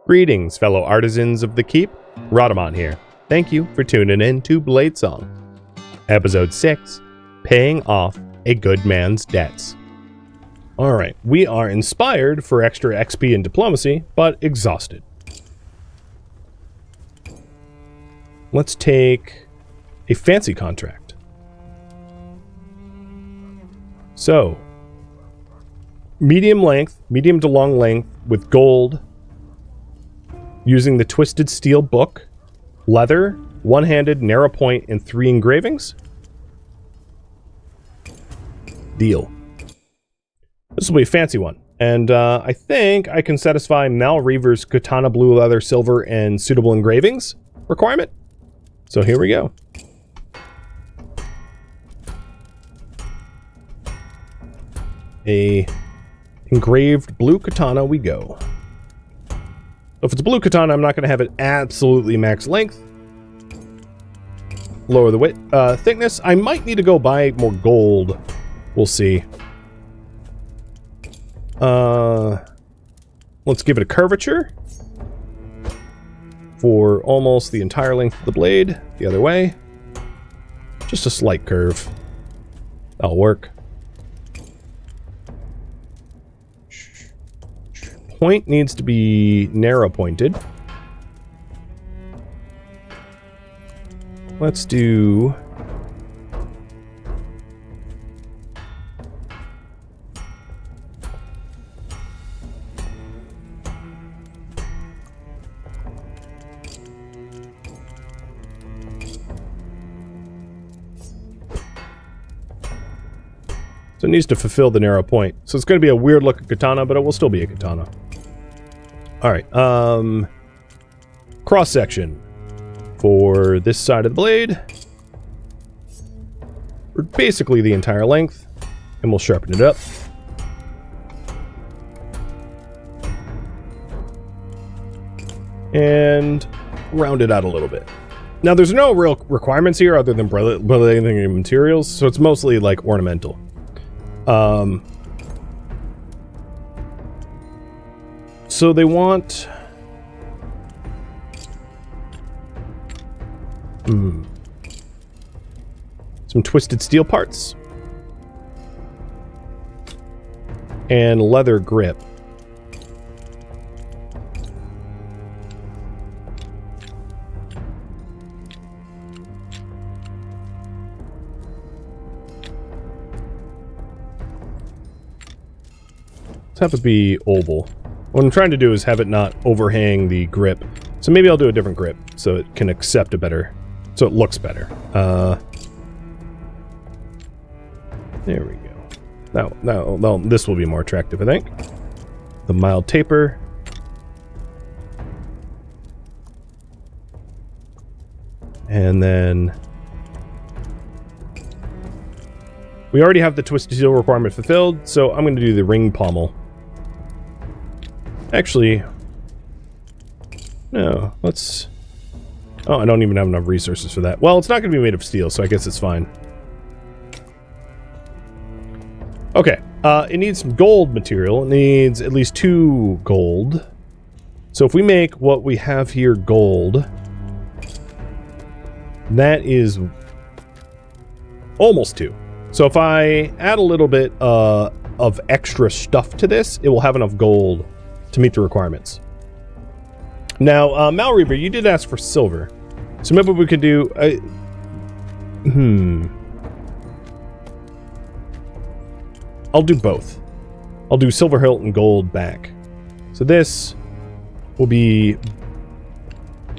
Greetings, fellow artisans of the Keep. Rodamont here. Thank you for tuning in to Bladesong. Episode 6, Paying Off a Good Man's Debts. Alright, we are inspired for extra XP and diplomacy, but exhausted. Let's take a fancy contract. So, medium to long length with gold, using the twisted steel book, leather, one-handed, narrow point, and 3 engravings. Deal. This will be a fancy one. And I think I can satisfy Reaver's katana, blue leather, silver, and suitable engravings requirement. So here we go. A engraved blue katana we go. If it's a blue katana, I'm not going to have it absolutely max length. Lower the width, thickness. I might need to go buy more gold. We'll see. Let's give it a curvature for almost the entire length of the blade. The other way. Just a slight curve. That'll work. Point needs to be narrow pointed. Let's do... So it needs to fulfill the narrow point. So it's going to be a weird looking katana, but it will still be a katana. Alright, cross section for this side of the blade. Or basically the entire length. And we'll sharpen it up. And round it out a little bit. Now there's no real requirements here other than blading materials, so it's mostly like ornamental. So they want... some twisted steel parts. And leather grip. Let's have it be oval. What I'm trying to do is have it not overhang the grip. So maybe I'll do a different grip so it can accept a better... So it looks better. There we go. Now, this will be more attractive, I think. The mild taper. And then... We already have the twisted steel requirement fulfilled, so I'm going to do the ring pommel. Actually, no, let's... Oh, I don't even have enough resources for that. Well, it's not going to be made of steel, so I guess it's fine. Okay, it needs some gold material. It needs at least 2 gold. So if we make what we have here gold, that is almost 2. So if I add a little bit of extra stuff to this, it will have enough gold to meet the requirements. Now, Reaver, you did ask for silver. So maybe we could do... I'll do both. I'll do silver hilt and gold back. So this will be...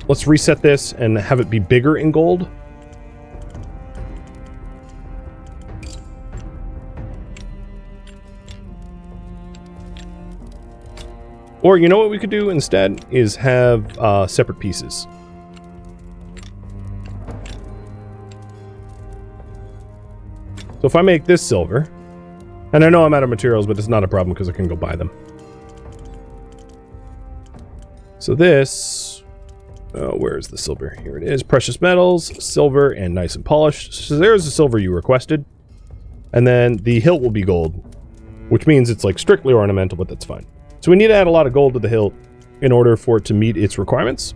Let's reset this and have it be bigger in gold. Or, you know what we could do instead? Is have separate pieces. So if I make this silver, and I know I'm out of materials, but it's not a problem because I can go buy them. So this, where is the silver? Here it is. Precious metals, silver, and nice and polished. So there's the silver you requested. And then the hilt will be gold, which means it's like strictly ornamental, but that's fine. So we need to add a lot of gold to the hilt in order for it to meet its requirements.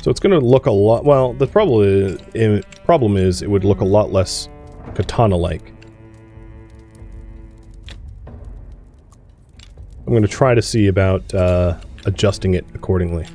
So it's going to look a lot... Well, the problem is it would look a lot less katana-like. I'm going to try to see about adjusting it accordingly.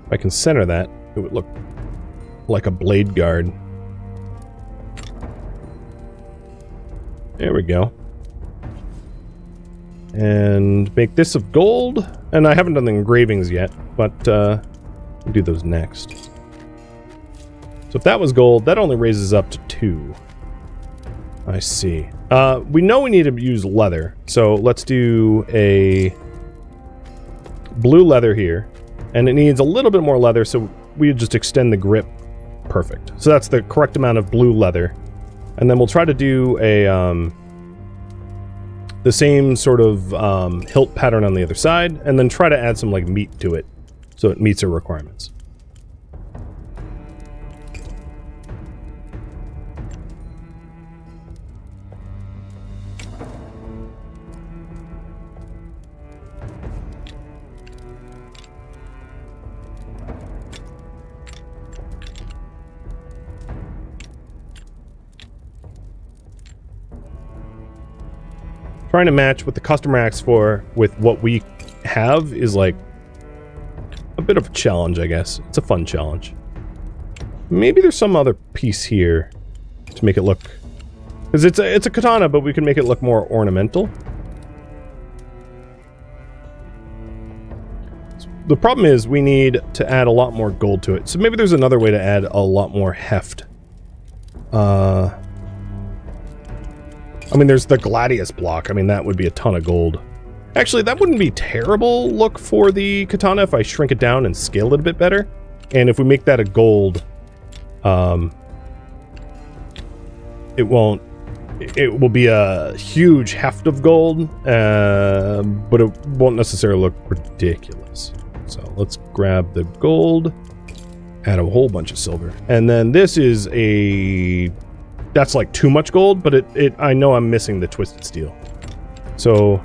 If I can center that, it would look like a blade guard. There we go. And make this of gold. And I haven't done the engravings yet, but we'll do those next. So if that was gold, that only raises up to 2. I see. We know we need to use leather, so let's do a blue leather here. And it needs a little bit more leather, so we just extend the grip. Perfect. So that's the correct amount of blue leather. And then we'll try to do a the same sort of hilt pattern on the other side, and then try to add some like meat to it so it meets our requirements. Trying to match what the customer asks for with what we have is like a bit of a challenge, I guess. It's a fun challenge. Maybe there's some other piece here to make it look... Because it's a katana, but we can make it look more ornamental. The problem is we need to add a lot more gold to it. So maybe there's another way to add a lot more heft. I mean, there's the Gladius block. I mean, that would be a ton of gold. Actually, that wouldn't be terrible look for the katana if I shrink it down and scale it a bit better. And if we make that a gold, it will be a huge heft of gold, but it won't necessarily look ridiculous. So let's grab the gold, add a whole bunch of silver. And then this is a... That's like too much gold, but I know I'm missing the twisted steel. So,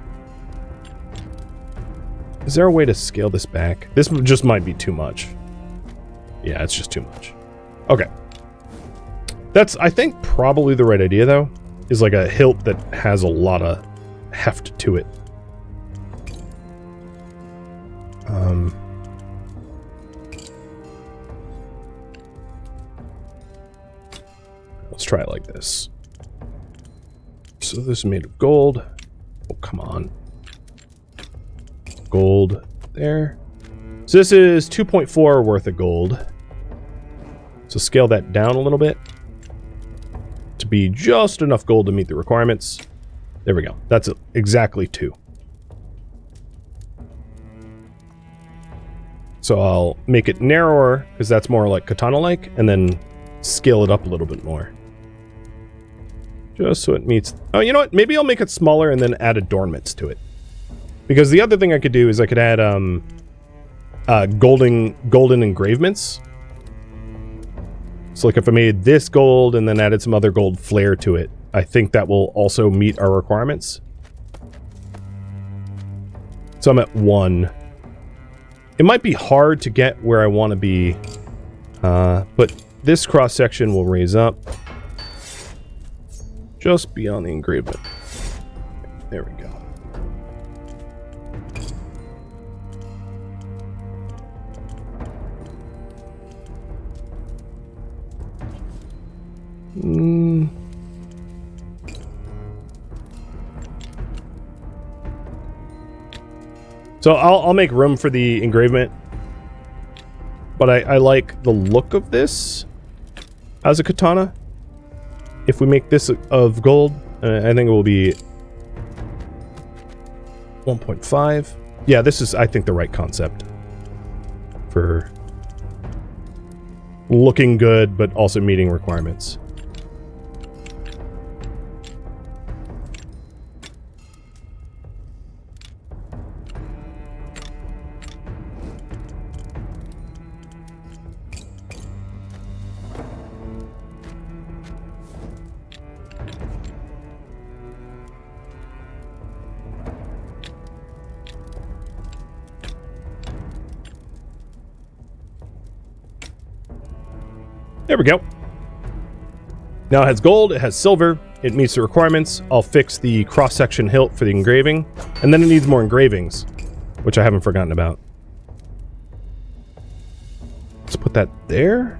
is there a way to scale this back? This just might be too much. Yeah, it's just too much. Okay. That's, I think, probably the right idea, though, is like a hilt that has a lot of heft to it. Let's try it like this. So this is made of gold. Oh, come on. Gold there. So this is 2.4 worth of gold. So scale that down a little bit to be just enough gold to meet the requirements. There we go. That's exactly 2. So I'll make it narrower because that's more like katana-like, and then scale it up a little bit more. Just so it meets... Oh, you know what? Maybe I'll make it smaller and then add adornments to it. Because the other thing I could do is I could add golden engravements. So like if I made this gold and then added some other gold flair to it, I think that will also meet our requirements. So I'm at 1. It might be hard to get where I want to be, but this cross section will raise up just beyond the engravement. There we go. So I'll make room for the engravement, but I like the look of this as a katana. If we make this of gold, I think it will be 1.5. Yeah, this is, I think, the right concept for looking good, but also meeting requirements. There we go. Now it has gold, it has silver, it meets the requirements. I'll fix the cross-section hilt for the engraving, and then it needs more engravings, which I haven't forgotten about. Let's put that there.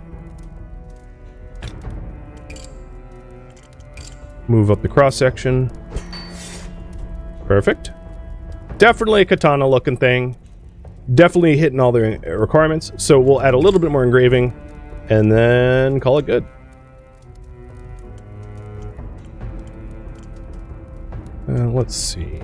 Move up the cross-section. Perfect. Definitely a katana looking thing. Definitely hitting all the requirements, so we'll add a little bit more engraving and then call it good. Let's see.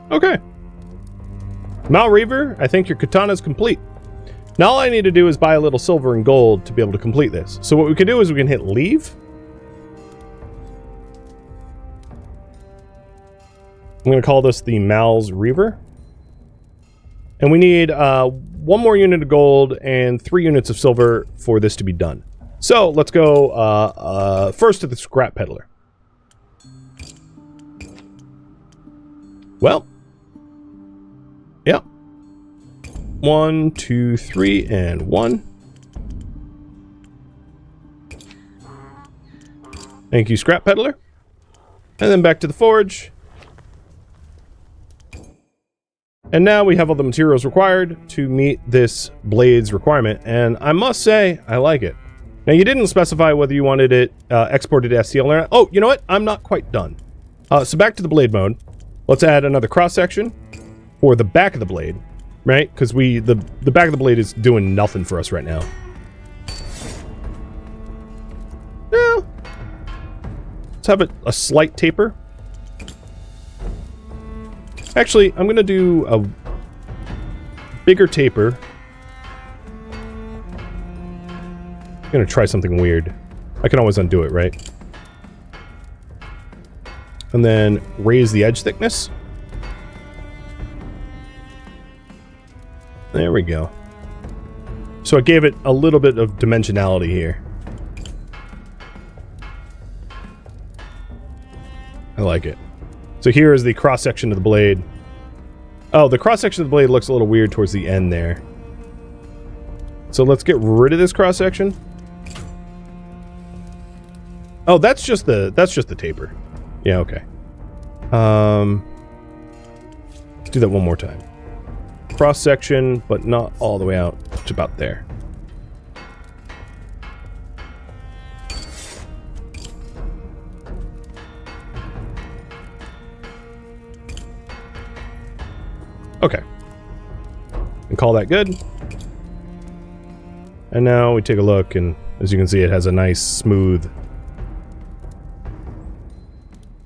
Okay. Mal Reaver, I think your katana is complete. Now all I need to do is buy a little silver and gold to be able to complete this. So what we can do is we can hit leave. I'm going to call this the Mal's Reaver. And we need 1 more unit of gold and 3 units of silver for this to be done. So let's go first to the scrap peddler. Well, yeah. 1, 2, 3, and 1. Thank you, scrap peddler. And then back to the forge. And now we have all the materials required to meet this blade's requirement. And I must say, I like it. Now, you didn't specify whether you wanted it exported to STL or not. Oh, you know what? I'm not quite done. So back to the blade mode. Let's add another cross-section for the back of the blade, right? Because the back of the blade is doing nothing for us right now. Yeah. Let's have a slight taper. Actually, I'm going to do a bigger taper. I'm going to try something weird. I can always undo it, right? And then raise the edge thickness. There we go. So I gave it a little bit of dimensionality here. I like it. So here is the cross-section of the blade. Oh, the cross-section of the blade looks a little weird towards the end there. So let's get rid of this cross-section. Oh, that's just the taper. Yeah, okay. Let's do that one more time. Cross-section, but not all the way out. It's about there. Okay. And call that good. And now we take a look, and as you can see, it has a nice, smooth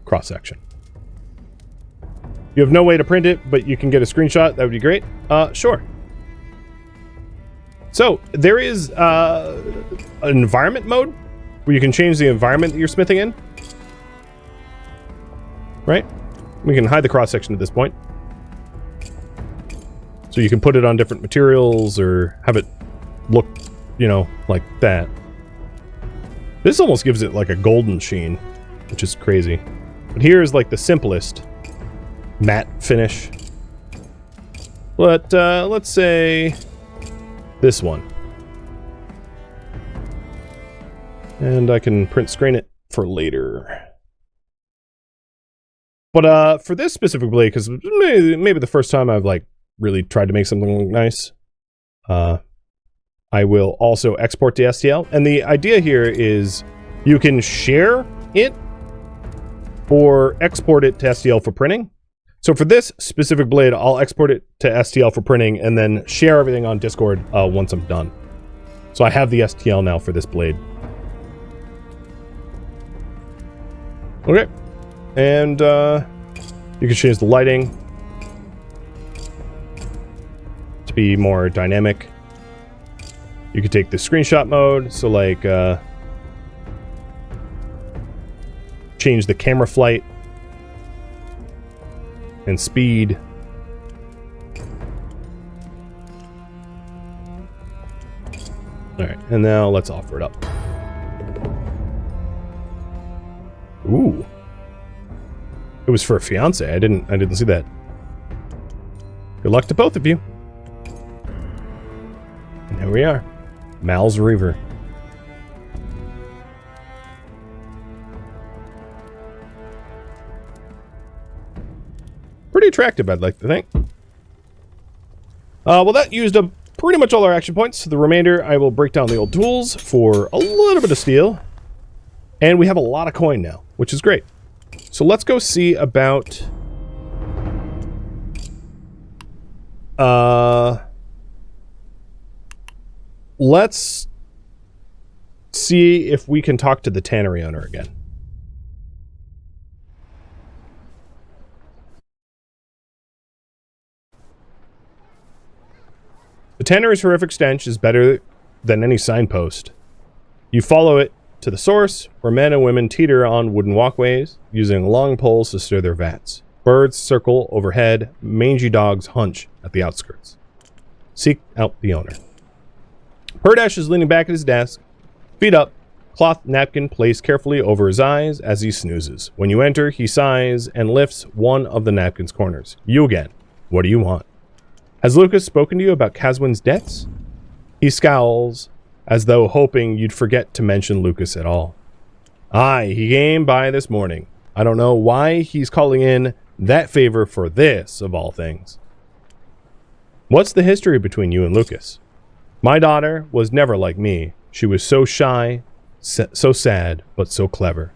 cross-section. You have no way to print it, but you can get a screenshot. That would be great. Sure. So, there is an environment mode where you can change the environment that you're smithing in. Right? We can hide the cross-section at this point. So you can put it on different materials or have it look, you know, like that. This almost gives it like a golden sheen, which is crazy. But here is like the simplest matte finish. But let's say this one. And I can print screen it. for later. But for this specific blade, because maybe the first time I've like really tried to make something look nice, I will also export to STL. And the idea here is you can share it or export it to STL for printing. So for this specific blade, I'll export it to STL for printing and then share everything on Discord once I'm done. So I have the STL now for this blade. Okay. And you can change the lighting to be more dynamic. You can take the screenshot mode, so like change the camera flight and speed. Alright, and now let's offer it up. Ooh. It was for a fiance. I didn't see that. Good luck to both of you. And here we are. Mal's Reaver. Pretty attractive, I'd like to think. Well, that used up pretty much all our action points. So the remainder, I will break down the old tools for a little bit of steel. And we have a lot of coin now, which is great. So let's go see about... let's see if we can talk to the tannery owner again. The tannery's horrific stench is better than any signpost. You follow it to the source, where men and women teeter on wooden walkways, using long poles to stir their vats. Birds circle overhead, mangy dogs hunch at the outskirts. Seek out the owner. Perdash is leaning back at his desk, feet up, cloth napkin placed carefully over his eyes as he snoozes. When you enter, he sighs and lifts one of the napkin's corners. You again. What do you want? Has Lucas spoken to you about Caswynn's debts? He scowls, as though hoping you'd forget to mention Lucas at all. Aye, he came by this morning. I don't know why he's calling in that favor for this, of all things. What's the history between you and Lucas? My daughter was never like me. She was so shy, so sad, but so clever.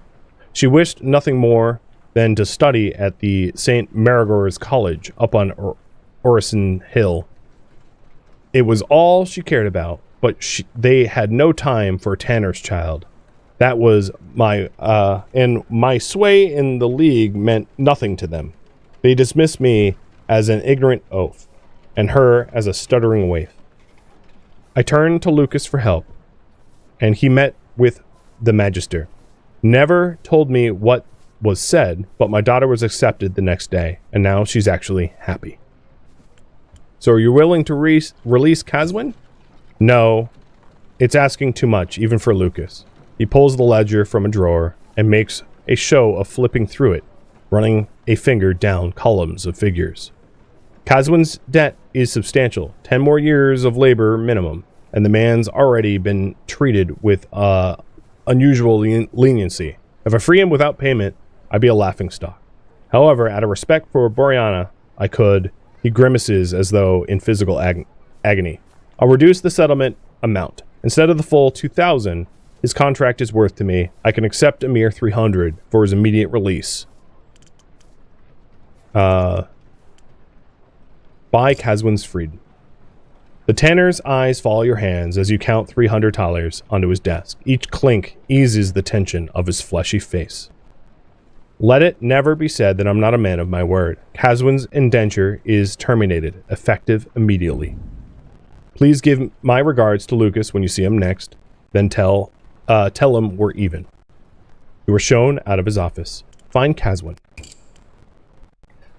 She wished nothing more than to study at the St. Marigor's College up on Orison Hill. It was all she cared about, but they had no time for a tanner's child. That was and my sway in the league meant nothing to them. They dismissed me as an ignorant oaf, and her as a stuttering waif. I turned to Lucas for help, and he met with the magister. Never told me what was said, but my daughter was accepted the next day, and now she's actually happy. So are you willing to release Caswynn? No, it's asking too much, even for Lucas. He pulls the ledger from a drawer and makes a show of flipping through it, running a finger down columns of figures. Caswynn's debt is substantial, 10 more years of labor minimum, and the man's already been treated with unusual leniency. If I free him without payment, I'd be a laughingstock. However, out of respect for Boreana, I could. He grimaces as though in physical agony. I'll reduce the settlement amount. Instead of the full 2,000 his contract is worth to me, I can accept a mere 300 for his immediate release. By Caswynn's freedom. The tanner's eyes follow your hands as you count 300 thalers onto his desk. Each clink eases the tension of his fleshy face. Let it never be said that I'm not a man of my word. Caswynn's indenture is terminated, effective immediately. Please give my regards to Lucas when you see him next, then tell him we're even. You were shown out of his office. Find Caswynn.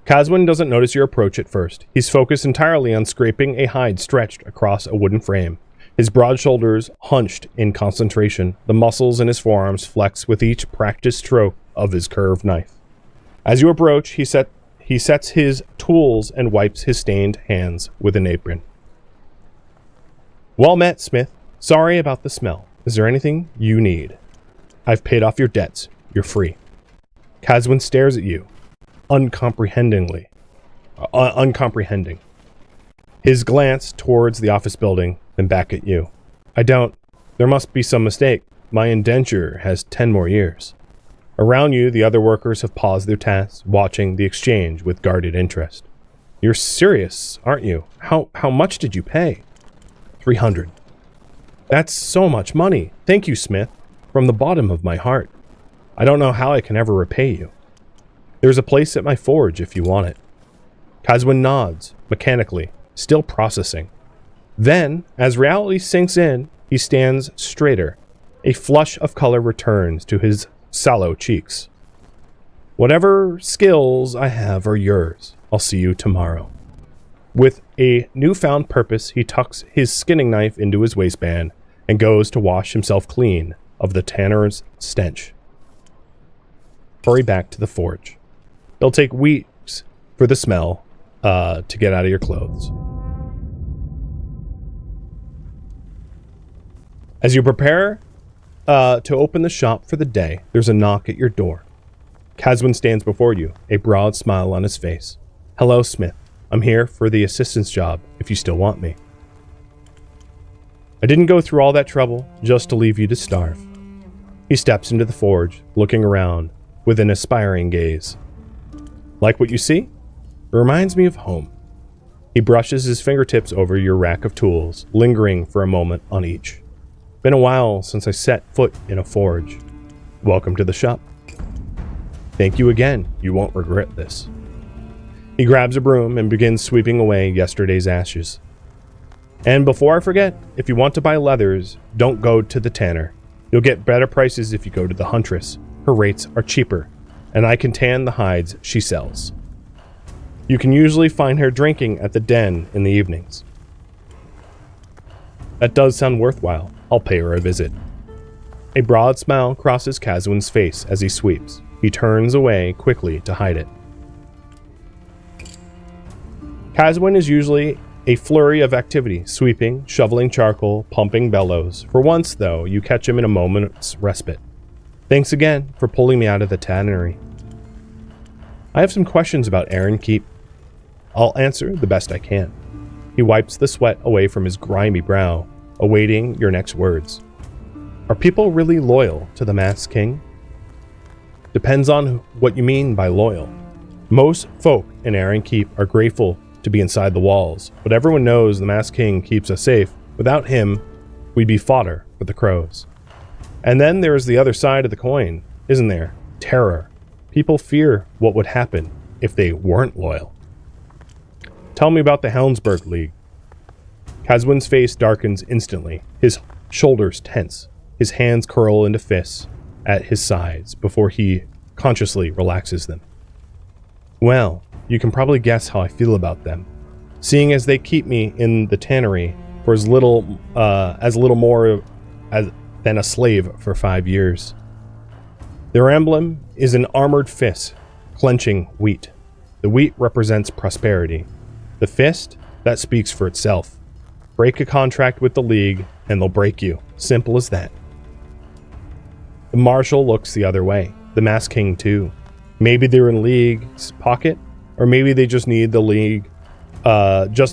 Caswynn doesn't notice your approach at first. He's focused entirely on scraping a hide stretched across a wooden frame. His broad shoulders hunched in concentration. The muscles in his forearms flex with each practiced stroke of his curved knife. As you approach, he sets his tools and wipes his stained hands with an apron. Well met, Smith. Sorry about the smell. Is there anything you need? I've paid off your debts. You're free. Caswynn stares at you, uncomprehending. His glance towards the office building, then back at you. There must be some mistake. My indenture has 10 more years. Around you, the other workers have paused their tasks, watching the exchange with guarded interest. You're serious, aren't you? How much did you pay? 300. That's so much money. Thank you, Smith. From the bottom of my heart. I don't know how I can ever repay you. There's a place at my forge if you want it. Caswynn nods, mechanically, still processing. Then, as reality sinks in, he stands straighter. A flush of color returns to his sallow cheeks. Whatever skills I have are yours. I'll see you tomorrow. With a newfound purpose, he tucks his skinning knife into his waistband and goes to wash himself clean of the tanner's stench. Hurry back to the forge. It'll take weeks for the smell to get out of your clothes. As you prepare to open the shop for the day, there's a knock at your door. Caswynn stands before you, a broad smile on his face. Hello, Smith. I'm here for the assistant's job, if you still want me. I didn't go through all that trouble just to leave you to starve. He steps into the forge, looking around with an aspiring gaze. Like what you see? It reminds me of home. He brushes his fingertips over your rack of tools, lingering for a moment on each. Been a while since I set foot in a forge. Welcome to the shop. Thank you again. You won't regret this. He grabs a broom and begins sweeping away yesterday's ashes. And before I forget, if you want to buy leathers, don't go to the tanner. You'll get better prices if you go to the huntress. Her rates are cheaper, and I can tan the hides she sells. You can usually find her drinking at the den in the evenings. That does sound worthwhile. I'll pay her a visit. A broad smile crosses Caswynn's face as he sweeps. He turns away quickly to hide it. Caswynn is usually a flurry of activity, sweeping, shoveling charcoal, pumping bellows. For once, though, you catch him in a moment's respite. Thanks again for pulling me out of the tannery. I have some questions about Eren Keep. I'll answer the best I can. He wipes the sweat away from his grimy brow, awaiting your next words. Are people really loyal to the Masked King? Depends on what you mean by loyal. Most folk in Eren Keep are grateful to be inside the walls, but everyone knows the Masked King keeps us safe. Without him, we'd be fodder for the crows. And then there's the other side of the coin, isn't there? Terror. People fear what would happen if they weren't loyal. Tell me about the Helmsburg League. Caswynn's face darkens instantly, his shoulders tense, his hands curl into fists at his sides before he consciously relaxes them. Well, you can probably guess how I feel about them, seeing as they keep me in the tannery for as little more than a slave for 5 years. Their emblem is an armored fist, clenching wheat. The wheat represents prosperity. The fist, that speaks for itself. Break a contract with the League, and they'll break you. Simple as that. The Marshal looks the other way. The Masked King, too. Maybe they're in League's pocket, or maybe they just need the League,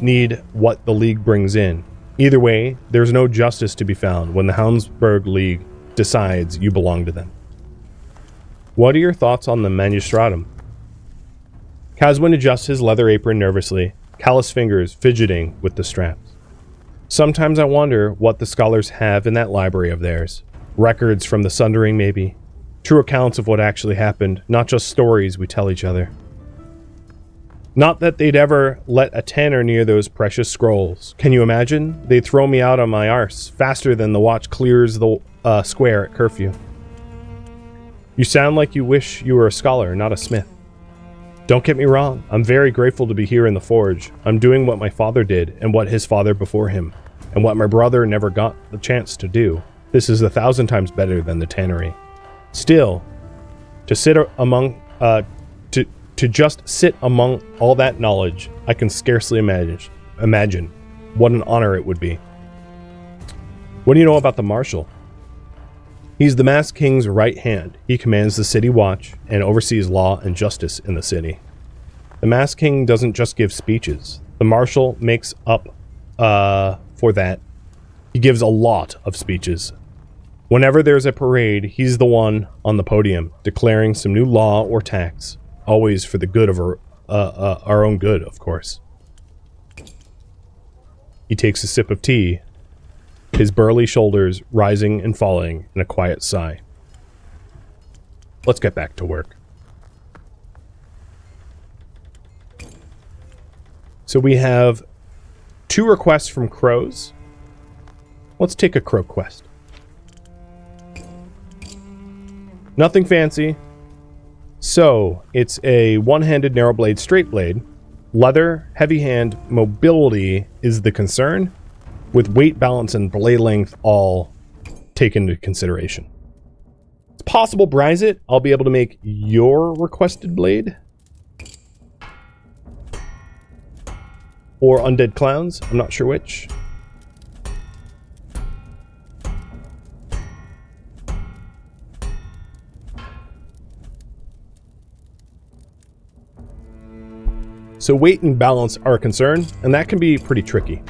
need what the League brings in. Either way, there's no justice to be found when the Helmsburg League decides you belong to them. What are your thoughts on the Manusstratum? Caswynn adjusts his leather apron nervously, callous fingers fidgeting with the straps. Sometimes I wonder what the scholars have in that library of theirs. Records from the Sundering, maybe. True accounts of what actually happened, not just stories we tell each other. Not that they'd ever let a tanner near those precious scrolls. Can you imagine? They'd throw me out on my arse faster than the watch clears the square at curfew. You sound like you wish you were a scholar, not a smith. Don't get me wrong, I'm very grateful to be here in the forge. I'm doing what my father did, and what his father before him, and what my brother never got the chance to do. This is 1,000 times better than the tannery. Still, to sit among, to just sit among all that knowledge, I can scarcely imagine what an honor it would be. What do you know about the Marshal? He's the Masked King's right hand. He commands the city watch and oversees law and justice in the city. The Masked King doesn't just give speeches. The marshal makes up for that. He gives a lot of speeches. Whenever there's a parade, he's the one on the podium declaring some new law or tax, always for the good of our own good, of course. He takes a sip of tea, his burly shoulders rising and falling in a quiet sigh. Let's get back to work. So we have 2 requests from crows. Let's take a crow quest. Nothing fancy. So, it's a one-handed narrow blade straight blade. Leather, heavy hand, mobility is the concern, with weight, balance, and blade length all taken into consideration. It's possible, Bryzit, I'll be able to make your requested blade. Or Undead Clowns, I'm not sure which. So weight and balance are a concern, and that can be pretty tricky.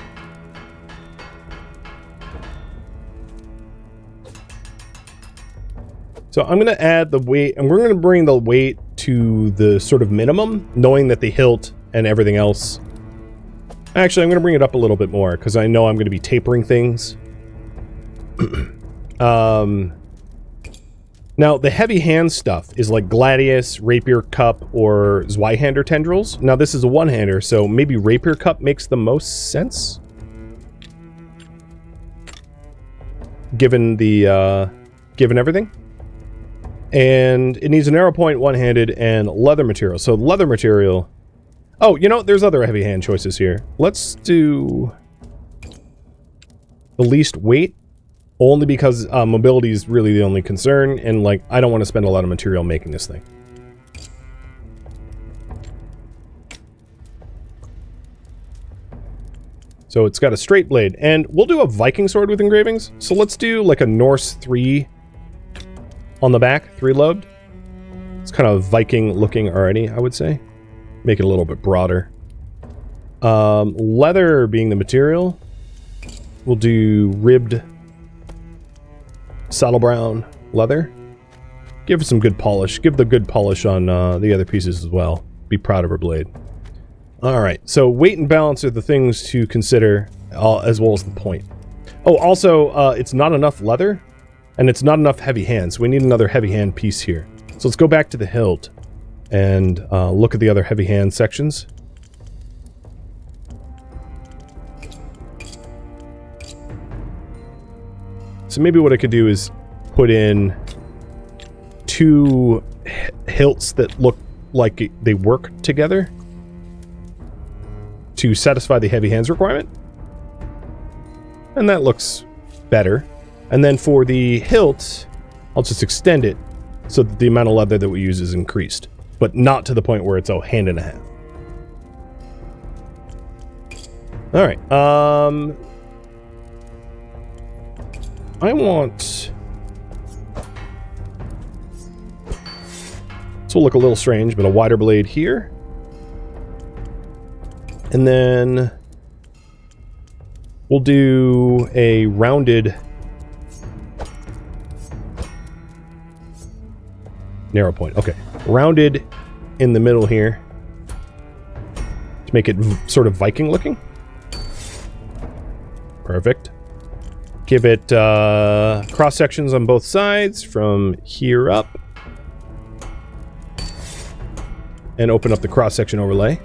So I'm going to add the weight, and we're going to bring the weight to the sort of minimum, knowing that the hilt and everything else... Actually, I'm going to bring it up a little bit more, because I know I'm going to be tapering things. Now, the heavy hand stuff is like Gladius, Rapier Cup, or Zweihander Tendrils. Now, this is a one-hander, so maybe Rapier Cup makes the most sense? Given the, given everything. And it needs an arrow point, one-handed, and leather material. So, leather material... Oh, you know, there's other heavy hand choices here. Let's do... the least weight. Only because mobility is really the only concern, and like I don't want to spend a lot of material making this thing. So it's got a straight blade, and we'll do a Viking sword with engravings. So let's do like a Norse 3 on the back, 3-lobed. It's kind of Viking looking already, I would say. Make it a little bit broader. Leather being the material. We'll do ribbed saddle brown leather. Give it some good polish. Give the good polish on the other pieces as well. Be proud of her blade. Alright, so weight and balance are the things to consider, as well as the point. Oh, also, it's not enough leather, and it's not enough heavy hands. So we need another heavy hand piece here. So let's go back to the hilt and look at the other heavy hand sections. So maybe what I could do is put in 2 hilts that look like they work together to satisfy the heavy hands requirement. And that looks better. And then for the hilt, I'll just extend it so that the amount of leather that we use is increased, but not to the point where it's a hand and a half. All right. I want... This will look a little strange, but a wider blade here. And then we'll do a rounded narrow point. Okay. Rounded in the middle here to make it sort of Viking looking. Perfect. Give it cross sections on both sides from here up. And open up the cross section overlay.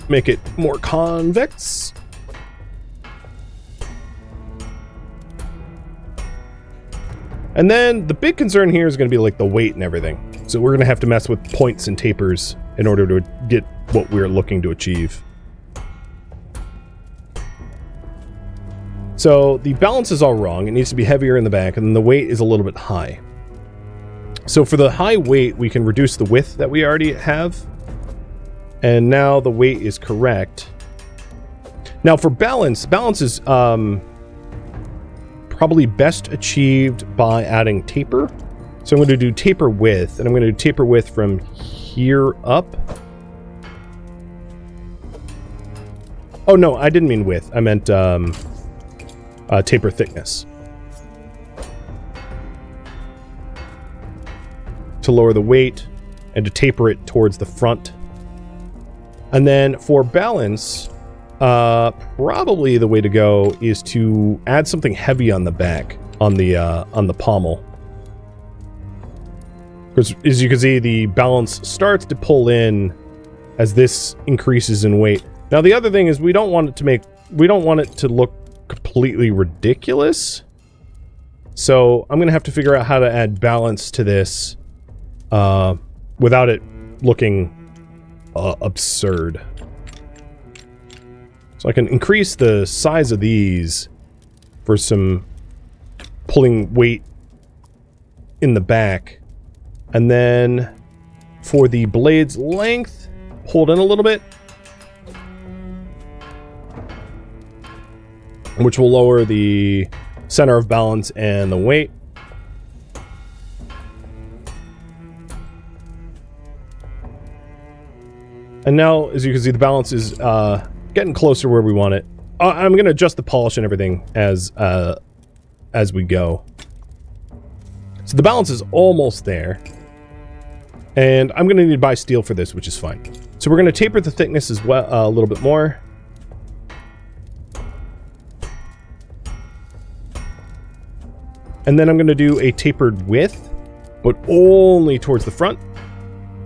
Make it more convex. And then the big concern here is going to be like the weight and everything. So we're going to have to mess with points and tapers in order to get what we're looking to achieve. So the balance is all wrong. It needs to be heavier in the back, and then the weight is a little bit high. So for the high weight, we can reduce the width that we already have. And now the weight is correct. Now for balance is probably best achieved by adding taper. So I'm going to do taper width, and I'm going to do taper width from here up. Oh no, I didn't mean width. I meant taper thickness. To lower the weight and to taper it towards the front. And then for balance, probably the way to go is to add something heavy on the back, on the pommel. Because as you can see, the balance starts to pull in as this increases in weight. Now the other thing is we don't want it to look completely ridiculous. So I'm gonna have to figure out how to add balance to this without it looking absurd. So I can increase the size of these for some pulling weight in the back. And then for the blade's length, hold in a little bit, which will lower the center of balance and the weight. And now, as you can see, the balance is getting closer to where we want it. I'm going to adjust the polish and everything as we go. So the balance is almost there. And I'm going to need to buy steel for this, which is fine. So we're going to taper the thickness as well a little bit more. And then I'm going to do a tapered width, but only towards the front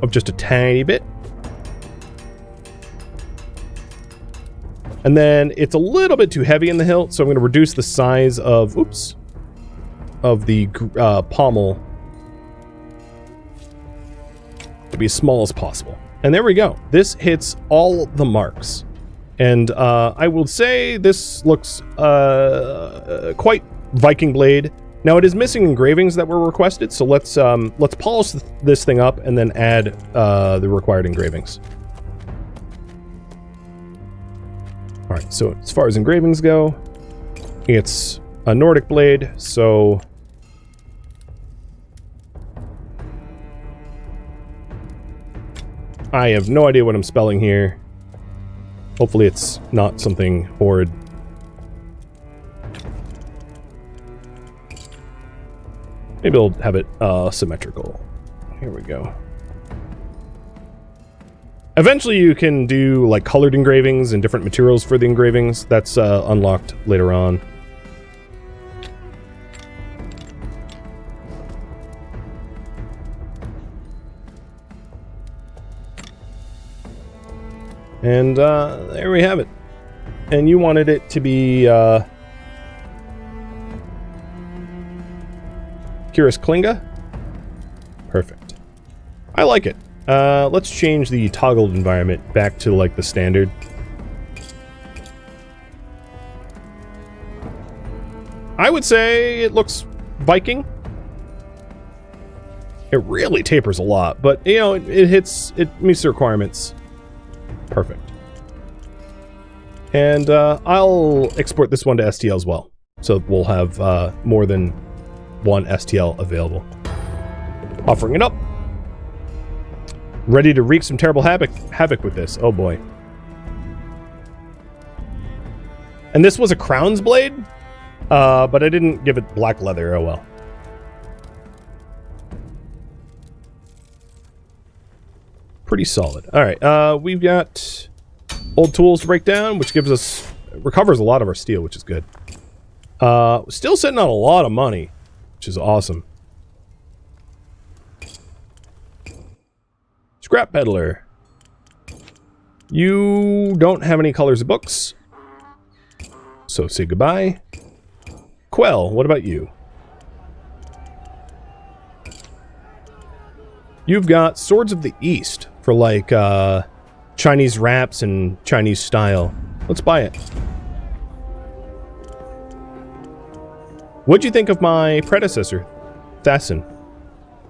of just a tiny bit. And then it's a little bit too heavy in the hilt, so I'm going to reduce the size of, of the pommel to be as small as possible. And there we go. This hits all the marks. And I will say this looks quite Viking blade. Now it is missing engravings that were requested, so let's polish this thing up and then add the required engravings. All right, so as far as engravings go, it's a Nordic blade, so I have no idea what I'm spelling here. Hopefully it's not something horrid. Maybe I'll have it symmetrical. Here we go. Eventually you can do like colored engravings and different materials for the engravings. That's unlocked later on. And there we have it. And you wanted it to be Kiris Klinga? Perfect. I like it. Let's change the toggled environment back to like the standard. I would say it looks Viking. It really tapers a lot, but you know, it meets the requirements. Perfect. And I'll export this one to STL as well. So we'll have more than one STL available. Offering it up. Ready to wreak some terrible havoc with this. Oh boy. And this was a Crown's blade, but I didn't give it black leather. Oh well. Pretty solid. All right, we've got old tools to break down, which recovers a lot of our steel, which is good. Still sitting on a lot of money, which is awesome. Scrap peddler. You don't have any colors of books, so say goodbye. Quell, what about you? You've got Swords of the East for like Chinese wraps and Chinese style. Let's buy it. What'd you think of my predecessor, Thassin?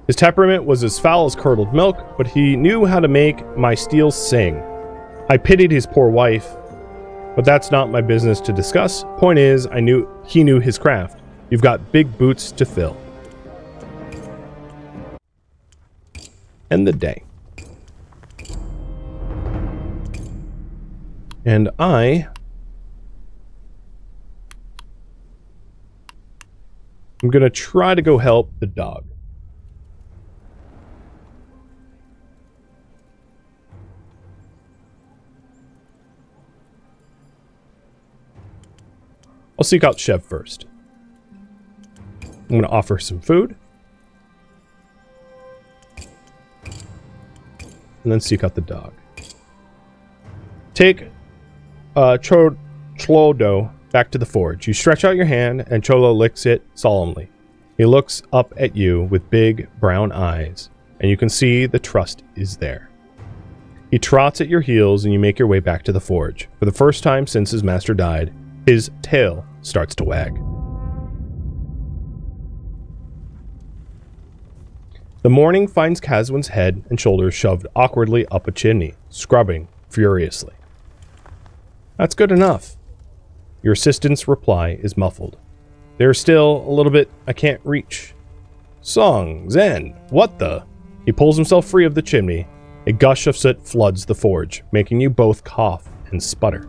His temperament was as foul as curdled milk, but he knew how to make my steel sing. I pitied his poor wife But that's not my business to discuss. Point is, he knew his craft. You've got big boots to fill. End the day. And I'm gonna try to go help the dog. I'll seek out Chev first. I'm going to offer some food. And then seek out the dog. Take Cholo back to the forge. You stretch out your hand and Cholo licks it solemnly. He looks up at you with big brown eyes, and you can see the trust is there. He trots at your heels and you make your way back to the forge. For the first time since his master died, his tail starts to wag. The morning finds Caswynn's head and shoulders shoved awkwardly up a chimney, scrubbing furiously. That's good enough. Your assistant's reply is muffled. There's still a little bit I can't reach. Song, Zen, what the? He pulls himself free of the chimney. A gush of soot floods the forge, making you both cough and sputter.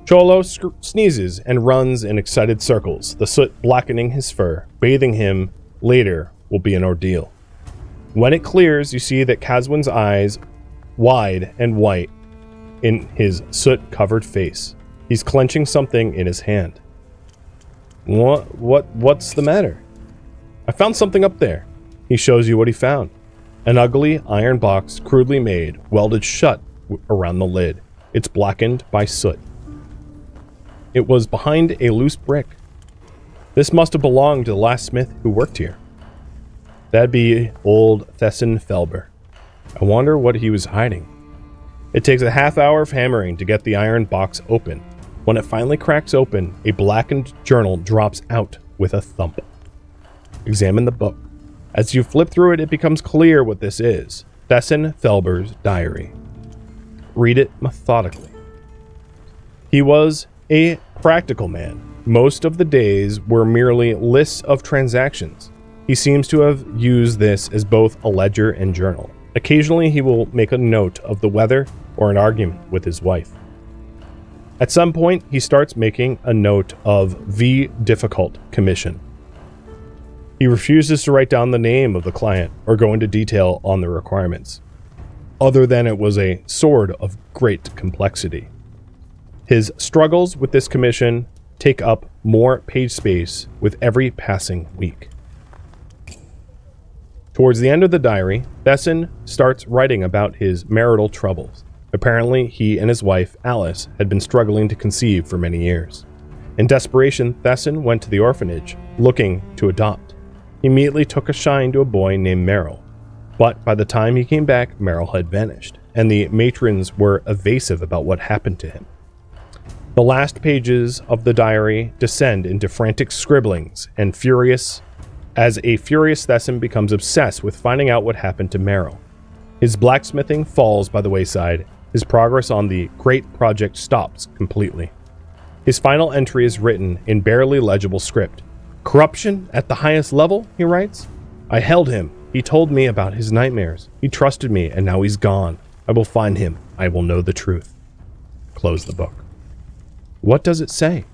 Cholo sneezes and runs in excited circles, the soot blackening his fur. Bathing him later will be an ordeal. When it clears, you see that Caswynn's eyes, wide and white, in his soot-covered face. He's clenching something in his hand. What's the matter? I found something up there. He shows you what he found. An ugly iron box, crudely made, welded shut around the lid. It's blackened by soot. It was behind a loose brick. This must have belonged to the last smith who worked here. That'd be old Thesson Felber. I wonder what he was hiding. It takes a half hour of hammering to get the iron box open. When it finally cracks open, a blackened journal drops out with a thump. Examine the book. As you flip through it, it becomes clear what this is. Thesson Felber's diary. Read it methodically. He was a practical man. Most of the days were merely lists of transactions. He seems to have used this as both a ledger and journal. Occasionally he will make a note of the weather or an argument with his wife. At some point, he starts making a note of the difficult commission. He refuses to write down the name of the client or go into detail on the requirements, other than it was a sword of great complexity. His struggles with this commission take up more page space with every passing week. Towards the end of the diary, Thesson starts writing about his marital troubles. Apparently, he and his wife, Alice, had been struggling to conceive for many years. In desperation, Thesson went to the orphanage, looking to adopt. He immediately took a shine to a boy named Merrill. But by the time he came back, Merrill had vanished, and the matrons were evasive about what happened to him. The last pages of the diary descend into frantic scribblings, and furious Thesson becomes obsessed with finding out what happened to Merrill. His blacksmithing falls by the wayside. His progress on the great project stops completely. His final entry is written in barely legible script. Corruption at the highest level, he writes. I held him. He told me about his nightmares. He trusted me, and now he's gone. I will find him. I will know the truth. Close the book. What does it say?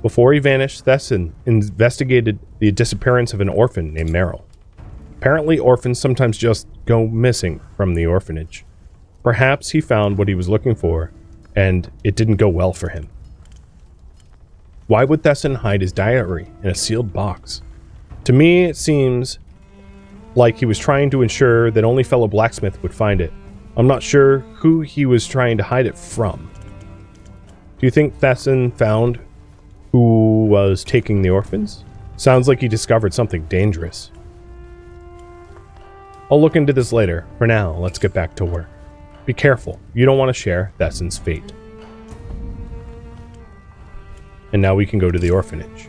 Before he vanished, Thesson investigated the disappearance of an orphan named Merrill. Apparently, orphans sometimes just go missing from the orphanage. Perhaps he found what he was looking for, and it didn't go well for him. Why would Thesson hide his diary in a sealed box? To me, it seems like he was trying to ensure that only fellow blacksmith would find it. I'm not sure who he was trying to hide it from. Do you think Thesson found who was taking the orphans? Sounds like he discovered something dangerous. I'll look into this later. For now, let's get back to work. Be careful. You don't want to share Thesson's fate. And now we can go to the orphanage.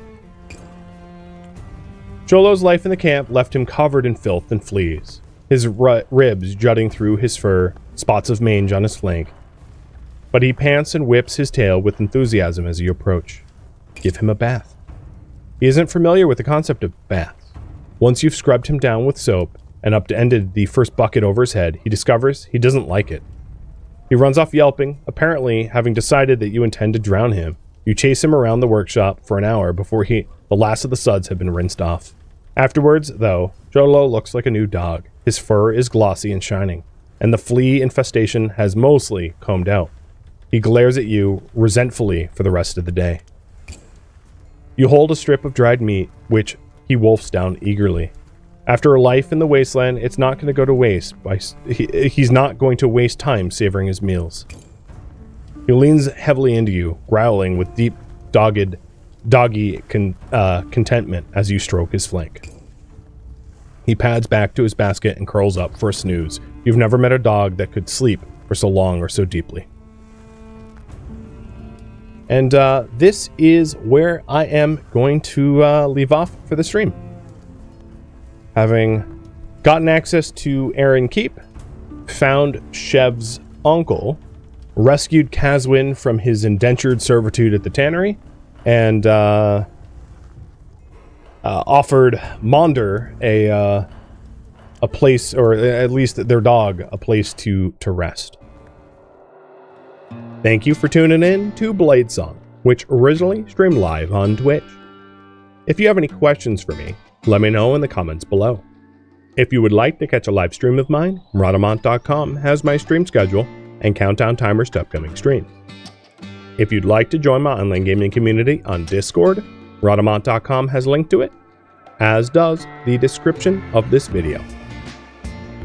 Cholo's life in the camp left him covered in filth and fleas. His ribs jutting through his fur, spots of mange on his flank. but he pants and whips his tail with enthusiasm as you approach. Give him a bath. He isn't familiar with the concept of baths. Once you've scrubbed him down with soap and upended the first bucket over his head, he discovers he doesn't like it. He runs off yelping, apparently having decided that you intend to drown him. You chase him around the workshop for an hour before the last of the suds have been rinsed off. Afterwards, though, Cholo looks like a new dog. His fur is glossy and shining, and the flea infestation has mostly combed out. He glares at you resentfully for the rest of the day. You hold a strip of dried meat, which he wolfs down eagerly. After a life in the wasteland, it's not going to go to waste. He's not going to waste time savoring his meals. He leans heavily into you, growling with deep, doggy contentment as you stroke his flank. He pads back to his basket and curls up for a snooze. You've never met a dog that could sleep for so long or so deeply. And this is where I am going to leave off for the stream. Having gotten access to Eren Keep, found Chev's uncle, rescued Caswynn from his indentured servitude at the tannery, and offered Monder a place, or at least their dog, a place to rest. Thank you for tuning in to Bladesong, which originally streamed live on Twitch. If you have any questions for me, let me know in the comments below. If you would like to catch a live stream of mine, Rhodamont.com has my stream schedule and countdown timers to upcoming streams. If you'd like to join my online gaming community on Discord, Rhodamont.com has a link to it, as does the description of this video.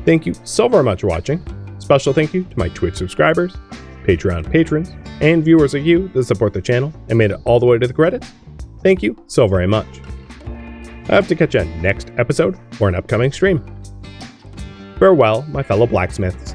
Thank you so very much for watching. Special thank you to my Twitch subscribers, Patreon patrons, and viewers like you that support the channel and made it all the way to the credits. Thank you so very much. I hope to catch you next episode or an upcoming stream. Farewell, my fellow blacksmiths.